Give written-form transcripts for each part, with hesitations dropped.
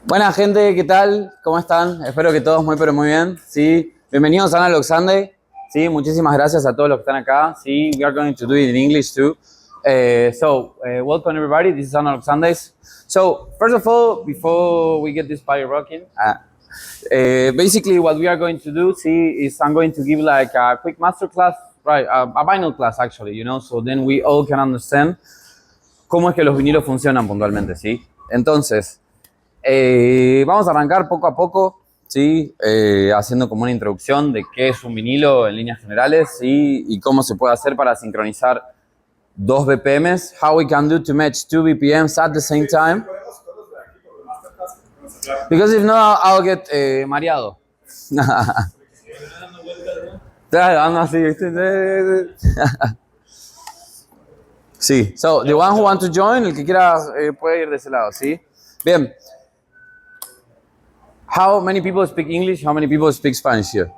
Buena gente, ¿qué tal? ¿Cómo están? Espero que todos muy pero muy bien. Sí, bienvenidos a Analog Sunday. Sí, muchísimas gracias a todos los que están acá. Sí, we are going to do it in English too. Welcome everybody. This is Analog Sundays. So, first of all, before we get this party rocking, basically what we are going to do, is I'm going to give like a quick masterclass, right? A vinyl class actually, so then we all can understand cómo es que los vinilos funcionan puntualmente, ¿sí? Entonces, vamos a arrancar poco a poco, ¿sí? Haciendo como una introducción de qué es un vinilo en líneas generales, ¿sí? Y cómo se puede hacer para sincronizar dos BPMs, how we can do to match two BPMs at the same time. Because if not, I'll get mareado. Claro, ando así. Sí, so the one who want to join, el que quiera puede ir de ese lado, ¿sí? Bien. How many people speak English? How many people speak Spanish here?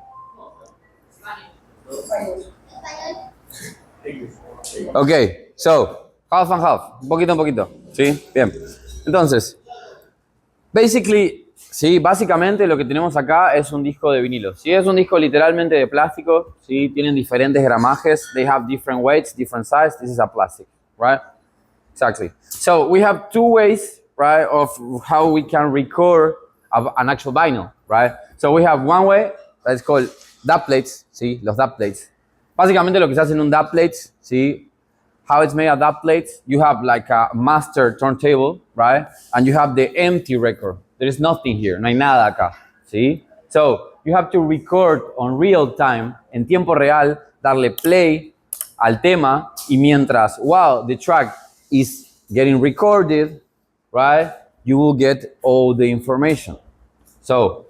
Okay, so half and half, un poquito, ¿sí? Bien. Entonces, básicamente lo que tenemos acá es un disco de vinilo. ¿Sí? Es un disco literalmente de plástico, ¿sí? Tienen diferentes gramajes, they have different weights, different size. This is a plastic, right? Exactly. So we have two ways, right, of how we can record an actual vinyl, right? So we have one way that is called dub plates, ¿sí? Los dub plates. Básicamente lo que se hace en un dub plate, ¿sí? How it's made a dub plate, you have like a master turntable, right? And you have the empty record. There is nothing here, no hay nada acá, ¿sí? So you have to record on real time, en tiempo real, darle play al tema, y mientras, while the track is getting recorded, right, you will get all the information. So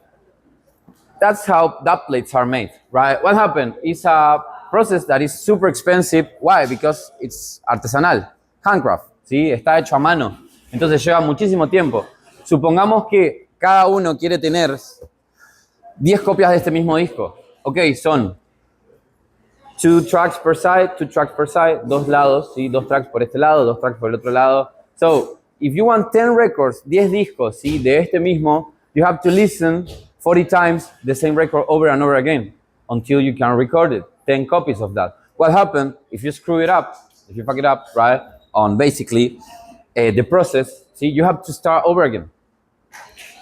that's how dub plates are made, right? What happened? It's a process that is super expensive. Why? Because it's artesanal, handcraft, ¿sí? Está hecho a mano. Entonces lleva muchísimo tiempo. Supongamos que cada uno quiere tener 10 copias de este mismo disco. Ok, son 2 tracks per side, dos lados, ¿sí? 2 tracks por este lado, 2 tracks por el otro lado. So, if you want 10 records, 10 discos, ¿sí? De este mismo, you have to listen 40 times the same record over and over again until you can record it. 10 copies of that. What happened if you screw it up, if you fuck it up, right, on basically the process, ¿sí? You have to start over again.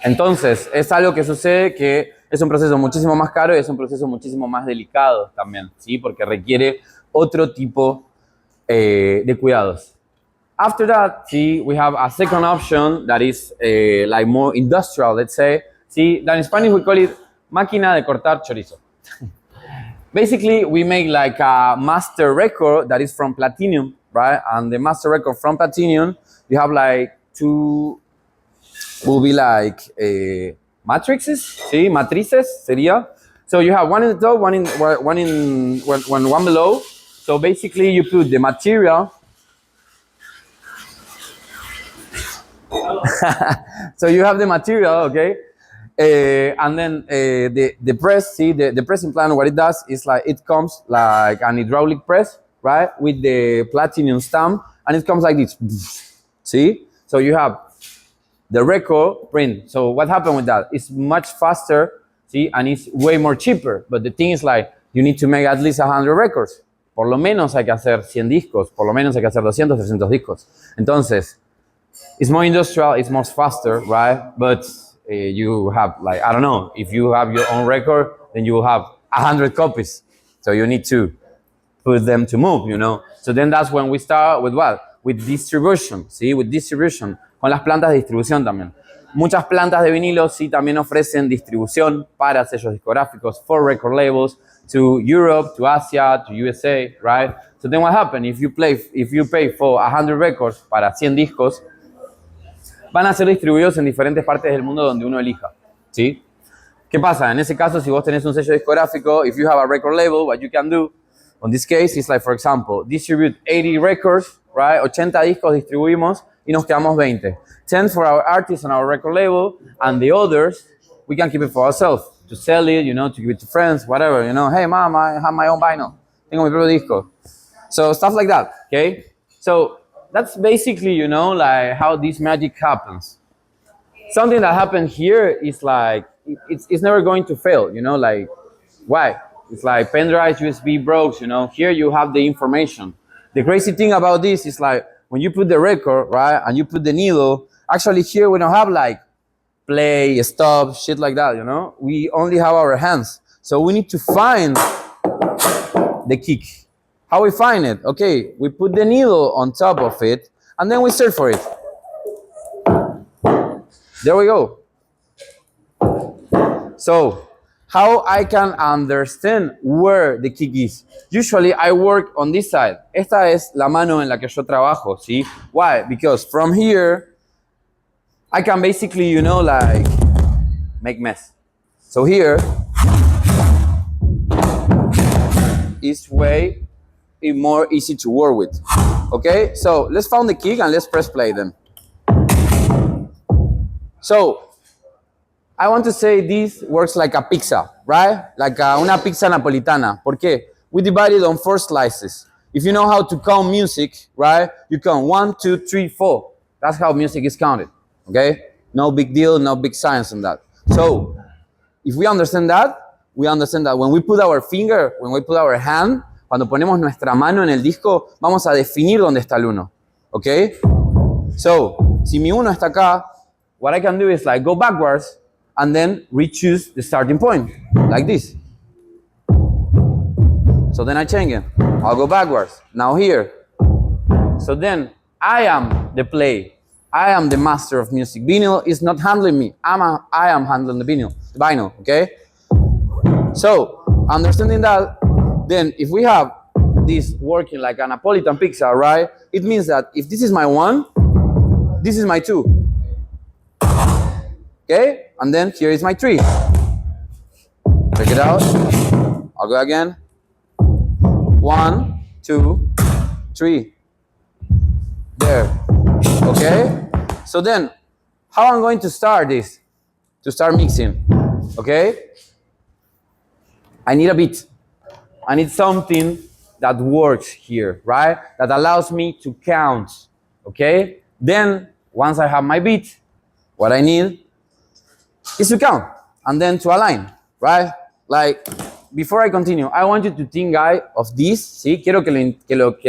Entonces, es algo que sucede que es un proceso muchísimo más caro y es un proceso muchísimo más delicado también, ¿sí? Porque requiere otro tipo de cuidados. After that, ¿sí? We have a second option that is like more industrial, let's say, ¿sí? That in Spanish we call it máquina de cortar chorizo. Basically, we make like a master record that is from platinum, right? And the master record from platinum, you have like two, will be like matrices, ¿sí? Matrices sería. So you have one in the top, one below. So basically, you put the material. So you have the material, okay? And then the press, see, the pressing plant, what it does is like, it comes like an hydraulic press, right? With the platinum stamp, and it comes like this, see? So you have the record print. So what happened with that? It's much faster, see? And it's way more cheaper. But the thing is like, you need to make at least 100 records. Por lo menos hay que hacer 100 discos, por lo menos hay que hacer 200, 300 discos. Entonces, it's more industrial, it's more faster, right? But you have like, I don't know, if you have your own record, then you will have 100 copies. So you need to put them to move, So then that's when we start with what? With distribution, ¿sí? With distribution, con las plantas de distribución también. Muchas plantas de vinilo sí también ofrecen distribución para sellos discográficos, for record labels, to Europe, to Asia, to USA, right? So then what happens? If you pay for 100 records para 100 discos, van a ser distribuidos en diferentes partes del mundo donde uno elija, ¿sí? ¿Qué pasa? En ese caso, si vos tenés un sello discográfico, if you have a record label, what you can do, on this case, is like, for example, distribute 80 records, right? 80 discos distribuimos y nos quedamos 20. 10 for our artists and our record label, and the others, we can keep it for ourselves, to sell it, to give it to friends, whatever, Hey, mom, I have my own vinyl. Tengo mi propio disco. So, stuff like that, okay? So, that's basically, like how this magic happens. something that happened here is like, it's never going to fail, you know, like, why? It's like pen drives, USB broke, you know, here you have the information. The crazy thing about this is like, when you put the record, right, and you put the needle, actually here we don't have like play, stop, shit like that, you know? We only have our hands. So we need to find the kick. How we find it? Okay, we put the needle on top of it, and then we search for it. There we go. So, how I can understand where the kick is? Usually I work on this side. Esta es la mano en la que yo trabajo, ¿sí? Why? Because from here, I can basically, you know, like, make mess. So here, is way more easy to work with. Okay, so let's find the kick and let's press play then. So I want to say this works like a pizza, right? Like una pizza napolitana. ¿Por qué? We divide it on 4 slices. If you know how to count music, right? You count 1, 2, 3, 4. That's how music is counted. Okay? No big deal, no big science on that. So if we understand that when we put our finger, when we put our hand, cuando ponemos nuestra mano en el disco, vamos a definir dónde está el 1. Okay? So, si mi 1 está acá, what I can do is like go backwards and then re-choose the starting point, like this. So then I change it. I'll go backwards. Now here. So then I am the play. I am the master of music. Vinyl is not handling me. I am handling the vinyl, okay? So, understanding that, then if we have this working like a Napolitan pizza, right? It means that if this is my 1, this is my 2. Okay? And then here is my 3. Check it out. I'll go again. 1, 2, 3. There. Okay? So then, how I'm going to start this? To start mixing. Okay? I need a beat. I need something that works here, right? That allows me to count. Okay? Then, once I have my beat, what I need is to count and then to align, right? Like, before I continue, I want you to think, guys, of this, ¿sí? Quiero que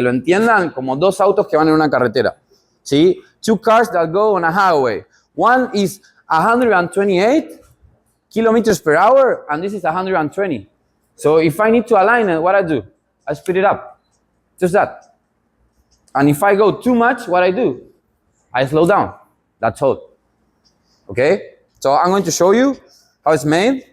lo entiendan como 2 autos que van en una carretera, ¿sí? 2 cars that go on a highway. One is 128 kilometers per hour, and this is 120. So if I need to align it, what I do? I speed it up, just that. And if I go too much, what I do? I slow down, that's all. Okay? So I'm going to show you how it's made.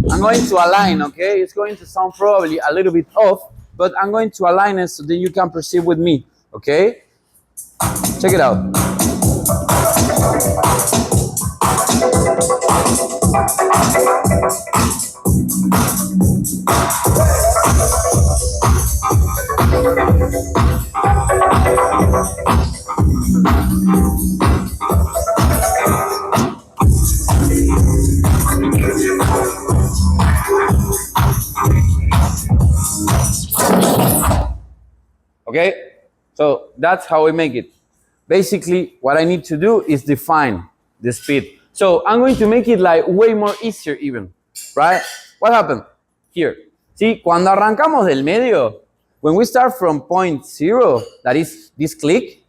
I'm going to align, okay? It's going to sound probably a little bit off, but I'm going to align it so that you can perceive with me, okay? Check it out. Okay, so that's how we make it. Basically, what I need to do is define the speed. So I'm going to make it like way more easier even, right? What happened? Here. See, cuando arrancamos del medio, when we start from point 0, that is this click,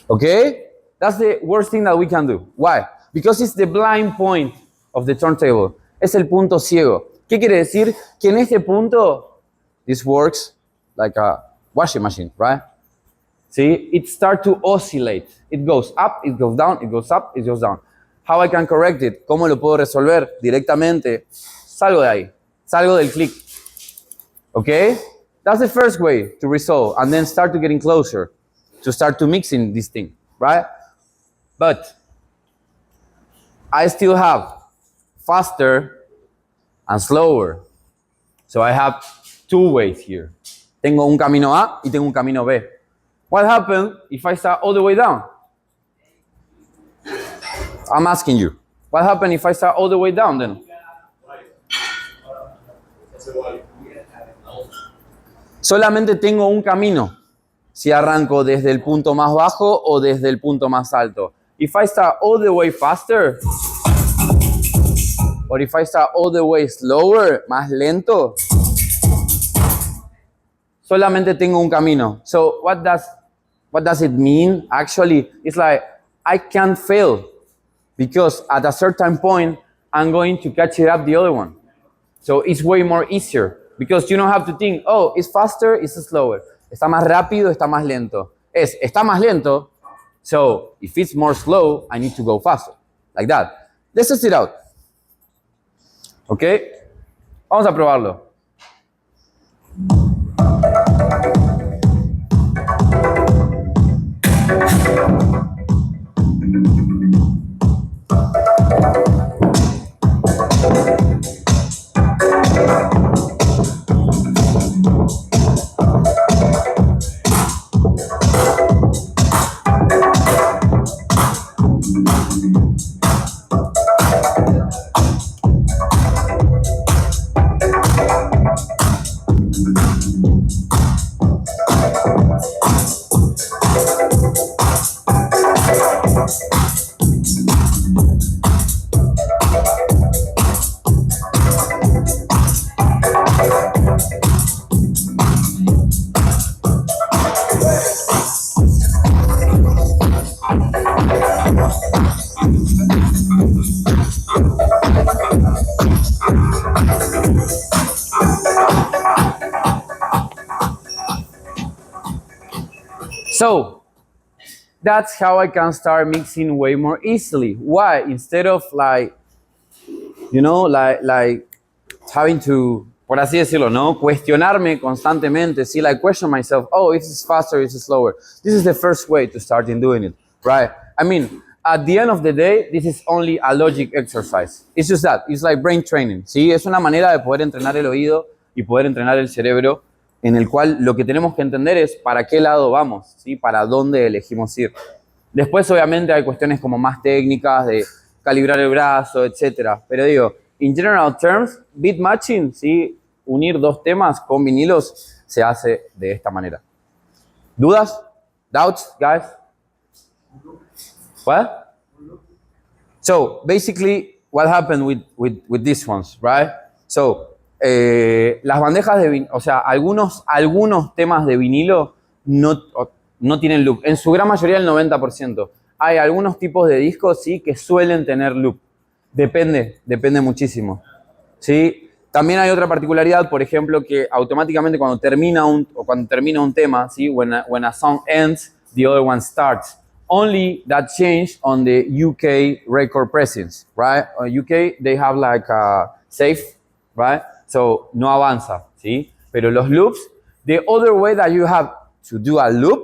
okay? That's the worst thing that we can do. Why? Because it's the blind point of the turntable. Es el punto ciego. ¿Qué quiere decir? Que en este punto, this works like a washing machine, right? See, it starts to oscillate. It goes up, it goes down, it goes up, it goes down. How I can correct it? ¿Cómo lo puedo resolver? Directamente. Salgo de ahí. Salgo del click. Okay? That's the first way to resolve, and then start to getting closer, to start to mixing this thing, right? But I still have faster and slower. So I have two ways here. Tengo un camino A y tengo un camino B. What happens if I start all the way down? I'm asking you. What happens if I start all the way down then? Solamente tengo un camino. Si arranco desde el punto más bajo o desde el punto más alto. If I start all the way faster, or if I start all the way slower, más lento, solamente tengo un camino. So what does it mean? Actually, it's like I can't fail because at a certain point, I'm going to catch it up the other one. So it's way more easier because you don't have to think, oh, it's faster, it's slower. Está más rápido, está más lento. Está más lento, so if it's more slow, I need to go faster. Like that. Let's test it out. Okay? Vamos a probarlo. So that's how I can start mixing way more easily. Why? Instead of like, you know, like having to, por así decirlo, ¿no? Cuestionarme constantemente, see, like question myself, oh, is this faster, is this slower? This is the first way to start in doing it, right? I mean, at the end of the day, this is only a logic exercise. It's just that, it's like brain training, ¿sí? Es una manera de poder entrenar el oído y poder entrenar el cerebro, en el cual lo que tenemos que entender es para qué lado vamos, ¿sí? Para dónde elegimos ir. Después, obviamente, hay cuestiones como más técnicas de calibrar el brazo, etcétera. Pero digo, in general terms, beat matching, ¿sí? Unir dos temas con vinilos se hace de esta manera. ¿Dudas? Doubts, guys? What? So, basically, what happened with these ones, right? So, las bandejas de vinilo, o sea, algunos temas de vinilo no tienen loop. En su gran mayoría, el 90%. Hay algunos tipos de discos, sí, que suelen tener loop. Depende muchísimo. ¿Sí? También hay otra particularidad, por ejemplo, que automáticamente cuando termina un tema, ¿sí? When a song ends, the other one starts. Only that changed on the UK record pressings, right? On UK, they have like a safe, right? So, no avanza, ¿sí? Pero los loops, the other way that you have to do a loop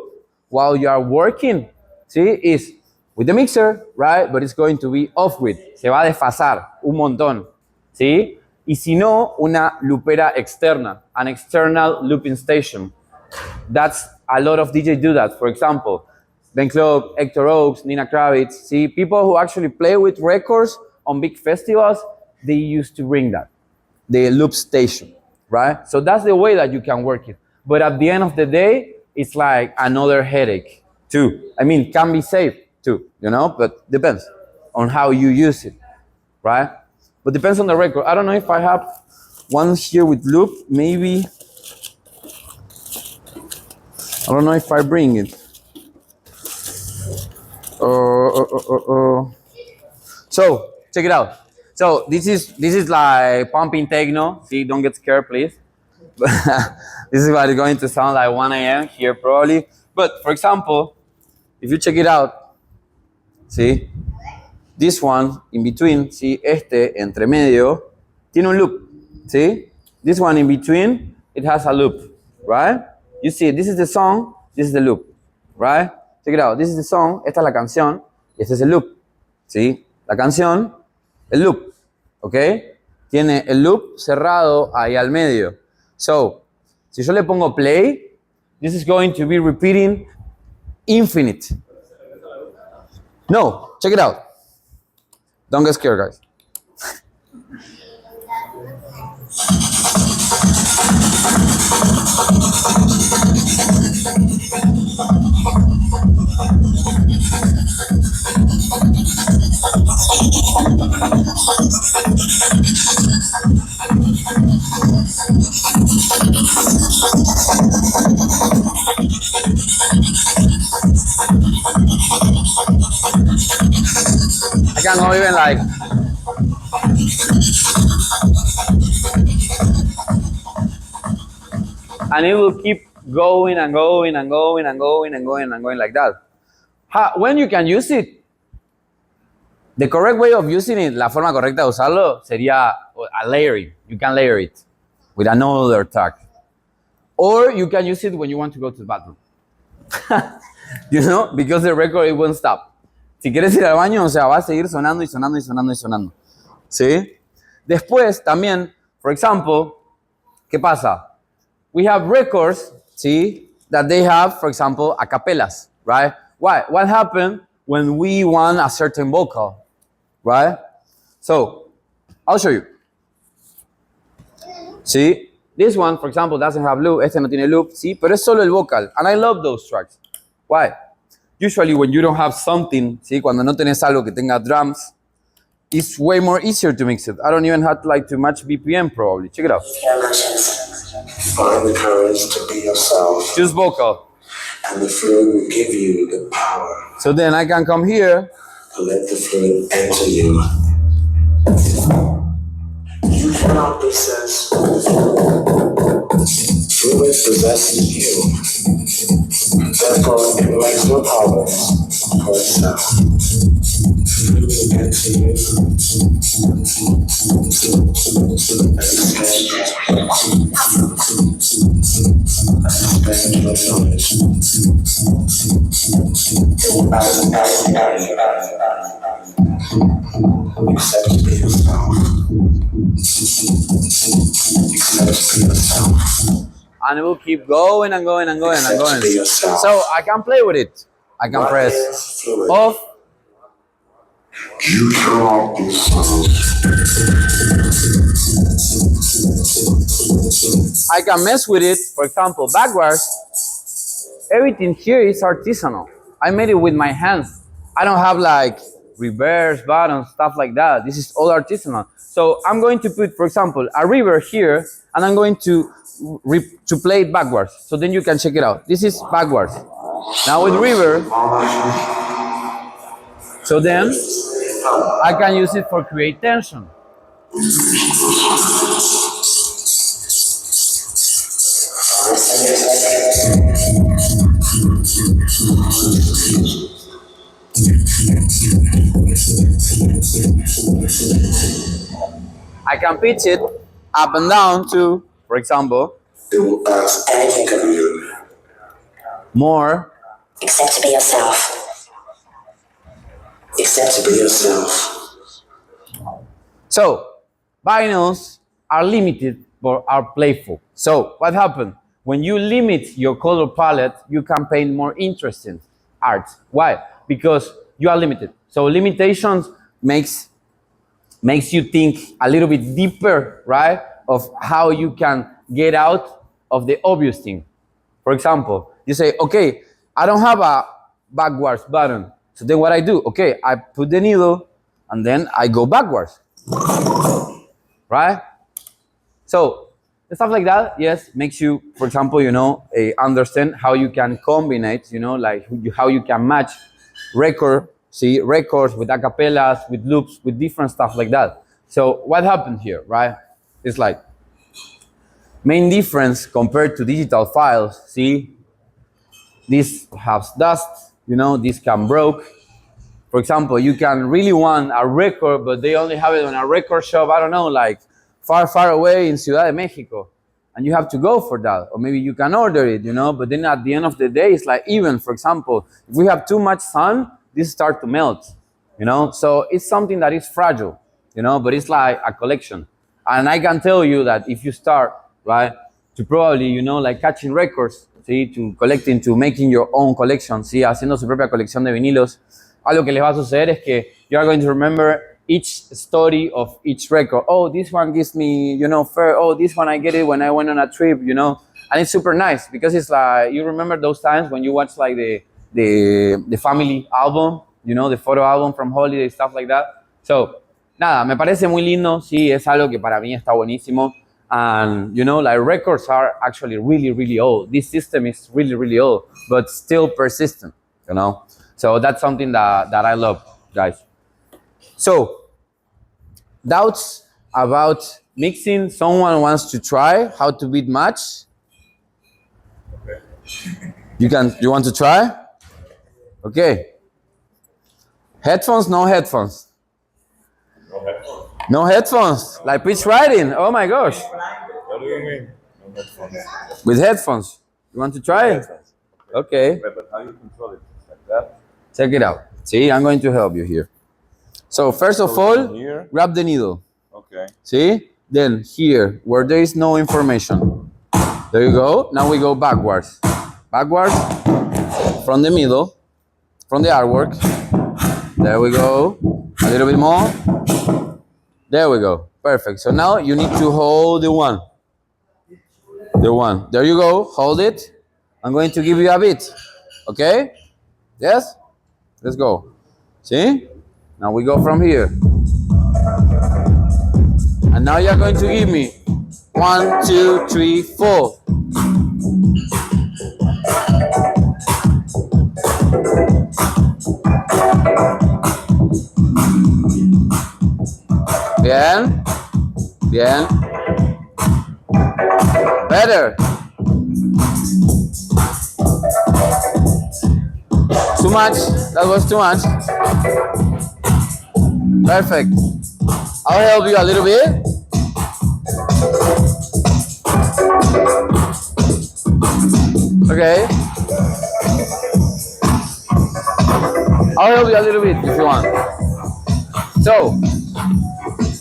while you are working, ¿sí? Is with the mixer, right? But it's going to be off-grid. Se va a desfasar un montón, ¿sí? Y si no, una loopera externa, an external looping station. That's a lot of DJs do that. For example, Ben Club, Hector Oaks, Nina Kravitz, see, people who actually play with records on big festivals, they used to bring that, the loop station, right? So that's the way that you can work it. But at the end of the day, it's like another headache too. I mean, can be safe too, you know, but depends on how you use it, right? But depends on the record. I don't know if I have one here with loop, maybe. I don't know if I bring it. So check it out. So this is like pumping techno. See, don't get scared, please. This is what it's going to sound like 1 a.m. here probably. But for example, if you check it out, see, this one in between, see, entre medio, tiene un loop, see? This one in between, it has a loop, right? You see, this is the song, this is the loop, right? Check it out, this is the song, esta es la canción, y este es el loop, ¿sí? La canción, el loop, ¿ok? Tiene el loop cerrado ahí al medio. So, si yo le pongo play, this is going to be repeating infinite. No, check it out. Don't get scared, guys. I can't go even like. And it will keep going and going and going and going and going and going like that. When you can use it, the correct way of using it, la forma correcta de usarlo sería a layering. You can layer it with another tag. Or you can use it when you want to go to the bathroom. You know, because the record, it won't stop. Si quieres ir al baño, o sea, va a seguir sonando y sonando y sonando y sonando. ¿Sí? Después, también, for example, ¿qué pasa? We have records, ¿sí? That they have, for example, acapellas, right? Why? What happened when we want a certain vocal, right? So, I'll show you. ¿Sí? This one, for example, doesn't have loop. Este no tiene loop, ¿sí? Pero es solo el vocal. And I love those tracks. Why? Usually when you don't have something, ¿sí? Cuando no tenés algo que tenga drums, it's way more easier to mix it. I don't even have like too much BPM probably. Check it out. Find the courage to be yourself. Choose vocal. And the fluid will give you the power. So then I can come here. To let the fluid enter you. You cannot possess. Fluid possesses you. Therefore, it makes no problems for itself. Fluid enter you. Expand your knowledge. Accept to be yourself. Accept to be yourself. And it will keep going and going and going and going. So I can play with it. I can press off. You cannot be I can mess with it, for example, backwards. Everything here is artisanal. I made it with my hands. I don't have like reverse buttons, stuff like that. This is all artisanal. So I'm going to put, for example, a reverb here, and I'm going to play it backwards. So then you can check it out. This is backwards. Now with reverb. So then I can use it for create tension. I can pitch it up and down to, for example, They will ask anything of you. More. Accept to be yourself. Accept to be yourself. So, vinyls are limited but are playful. So, what happened? When you limit your color palette, you can paint more interesting art. Why? Because you are limited. So, limitations makes you think a little bit deeper, right? Of how you can get out of the obvious thing. For example, you say, okay, I don't have a backwards button. So then what I do, okay, I put the needle and then I go backwards, right? So stuff like that, yes, makes you, for example, understand how you can combine, like how you can match records with acapellas, with loops, with different stuff like that. So what happened here, right? It's like main difference compared to digital files, see? this has dust, you know, this can broke. For example, you can really want a record, but they only have it on a record shop, I don't know, like far away in Ciudad de Mexico. And you have to go for that. Or maybe you can order it, you know, but then at the end of the day, it's like, even, for example, if we have too much sun, this start to melt, you know? So it's something that is fragile, you know, but it's like a collection. And I can tell you that if you start, right, to probably, you know, like catching records, ¿sí? To collecting, to making your own collection, ¿sí? Haciendo su propia colección de vinilos, algo que les va a suceder es que you are going to remember each story of each record. Oh, this one gives me, you know, fur. Oh, this one I get it when I went on a trip, you know. And it's super nice because it's like, you remember those times when you watch like the family album, you know, the photo album from holiday, stuff like that. So, nada, me parece muy lindo, sí, es algo que para mí está buenísimo. And, you know, like records are actually really old. This system is really old, but still persistent, you know. So that's something that I love, guys. So, doubts about mixing? Someone wants to try how to beat match? Okay. You want to try? Okay. Headphones, no headphones? No headphones. No headphones? Like pitch riding? Oh my gosh. What do you mean? No headphones. With headphones? You want to try it? Okay. But how do you control it? Like that? Check it out. See, I'm going to help you here. So first of all, grab the needle. Okay. See? Then here, where there is no information. There you go. Now we go backwards. Backwards, from the middle, from the artwork. There we go. A little bit more. There we go. Perfect. So now you need to hold the one. The one. There you go. Hold it. I'm going to give you a beat. Okay? Yes? Let's go. See? Now we go from here. And now you're going to give me 1, 2, 3, 4. Bien. Bien. Better. Too much. That was too much. Perfect. I'll help you a little bit. Okay. I'll help you a little bit if you want. So,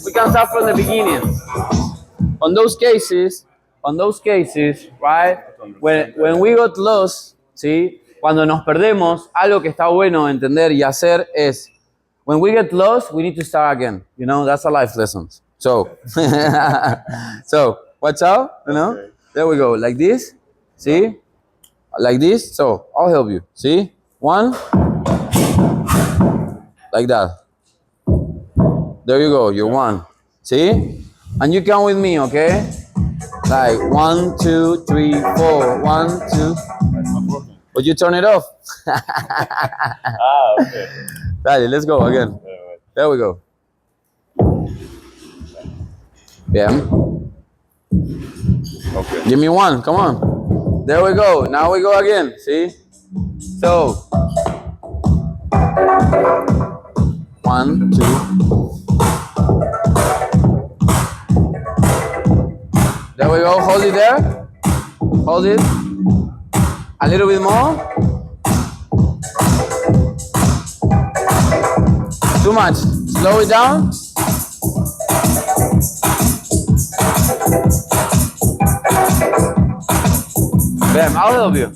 we can start from the beginning. On those cases, right? When we got lost, ¿sí? Cuando nos perdemos, algo que está bueno entender y hacer es, when we get lost, we need to start again. You know, that's a life lesson. So, so watch out, you know? Okay. There we go, like this, see? Like this, so I'll help you, see? 1, like that. There you go, you're 1, see? And you count with me, okay? Like 1, 2, 3, 4, 1, 2. But you turn it off. Okay. Dale, let's go again. There we go. Bien. Okay. Give me 1, come on. There we go. Now we go again, see? So, 1, 2. There we go. Hold it there. Hold it. A little bit more. Too much. Slow it down. Bam, I'll help you.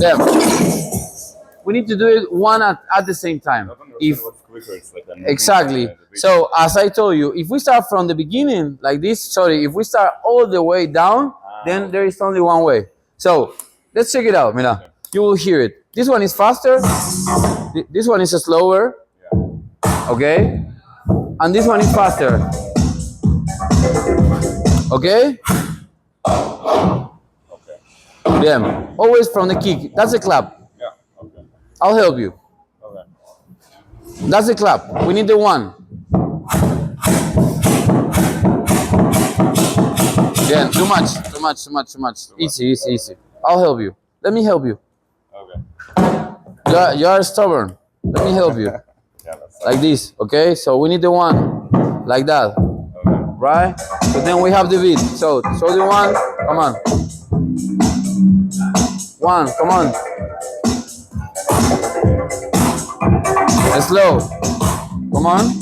There. We need to do it one at the same time. Exactly. So as I told you, if we start from the beginning like this, if we start all the way down, then there is only one way. So let's check it out, mira. You will hear it. This one is faster. This one is slower. Okay. And this one is faster. Okay? Bien. Always from the kick. That's a clap. Yeah. Okay. I'll help you. Okay. That's the clap. We need the one. Bien. Too much. Easy. I'll help you. Let me help you. Okay. You are stubborn. Let me help you. Yeah, that's Like this. Okay? So we need the one. Like that. okay. Right? But then we have the beat. So the one. Come on. One. Come on. Slow. Come on.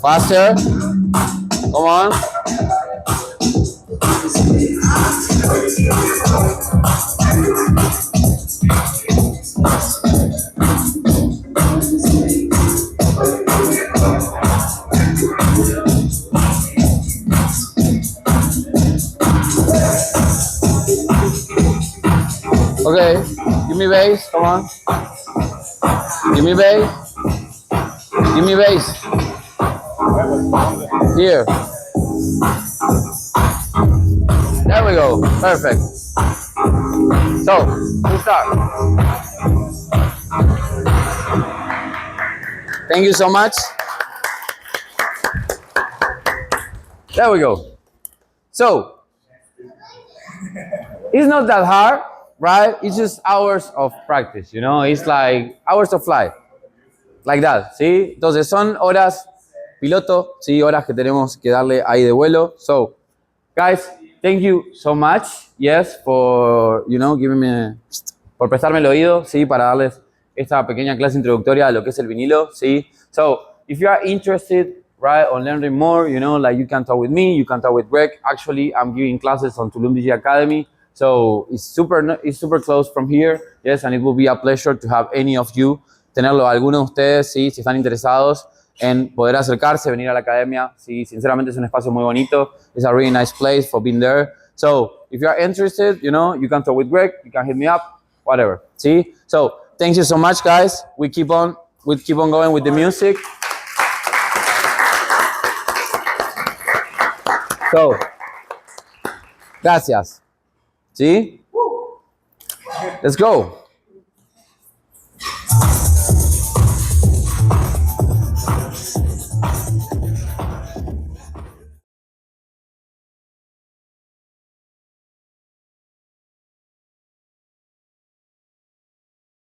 Faster. Come on. Okay, give me bass, come on. Give me bass. Give me bass. Here. There we go, perfect. So, we start. Thank you so much. There we go. So, it's not that hard, right? It's just hours of practice, you know? It's like hours of flight. Like that, ¿sí? Entonces son horas piloto, ¿sí? Horas que tenemos que darle ahí de vuelo. So, guys, thank you so much, yes, for, you know, por prestarme el oído, ¿sí? Para darles esta pequeña clase introductoria a lo que es el vinilo, ¿sí? So, if you are interested, right, on learning more, you know, like you can talk with me, you can talk with Greg. Actually, I'm giving classes on TulumDjAcademy. So it's super close from here, yes, and it will be a pleasure to have any of you, tenerlo alguno de ustedes, ¿sí? Si están interesados en poder acercarse, venir a la academia, ¿sí? Sinceramente es un espacio muy bonito. It's a really nice place for being there. So if you are interested, you know, you can talk with Greg, you can hit me up, whatever, ¿sí? So thank you so much, guys. We keep on going with the music. So, gracias. ¿Sí? Let's go.